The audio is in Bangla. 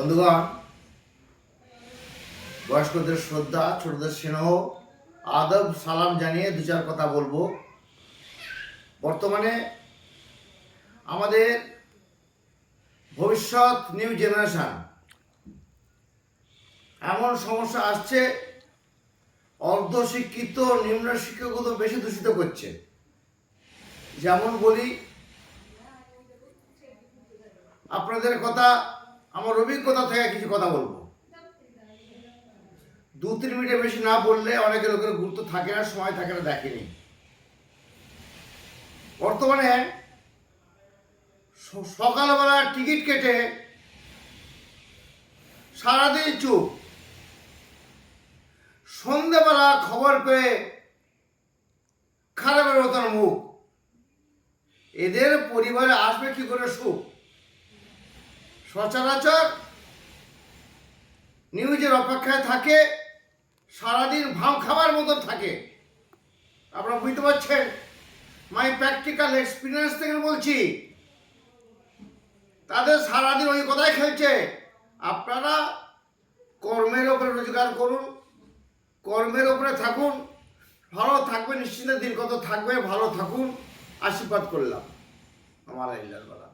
বন্ধুগণ, বয়স্কদের শ্রদ্ধা, ছোটদের স্নেহ, আদব সালাম জানিয়ে দু চার কথা বলবো। বর্তমানে আমাদের ভবিষ্যৎ নিউ জেনারেশন এমন সমস্যা আসছে, অর্ধশিক্ষিত নিম্ন শিক্ষিত বেশি দূষিত করছে। যেমন বলি, আপনাদের কথা, আমার অভিজ্ঞতা থেকে কিছু কথা বলবো। 2-3 মিনিটের বেশি না বললে অনেকে লোকের গুরুত্ব থাকে না, সময় থাকে না, দেখেনি। বর্তমানে সকালবেলা টিকিট কেটে সারাদিন চুপ, সন্ধ্যেবেলা খবর পেয়ে খারাপের মতন মুখ। এদের পরিবারে আসবে কি করে সুখ? সচরাচর নিউজের অপেক্ষায় থাকে, সারাদিন ভাম খাবার মতন থাকে। আপনারা বুঝতে পারছেন, মাই প্র্যাকটিক্যাল এক্সপিরিয়েন্স থেকে বলছি। তাদের সারাদিন ওই কথাই খেলছে। আপনারা কর্মের ওপরে রোজগার করুন, কর্মের ওপরে থাকুন, ভালো থাকবে, নিশ্চিন্তে দিন কত থাকবে, ভালো থাকুন। আশীর্বাদ করলাম আমার আল্লাহর।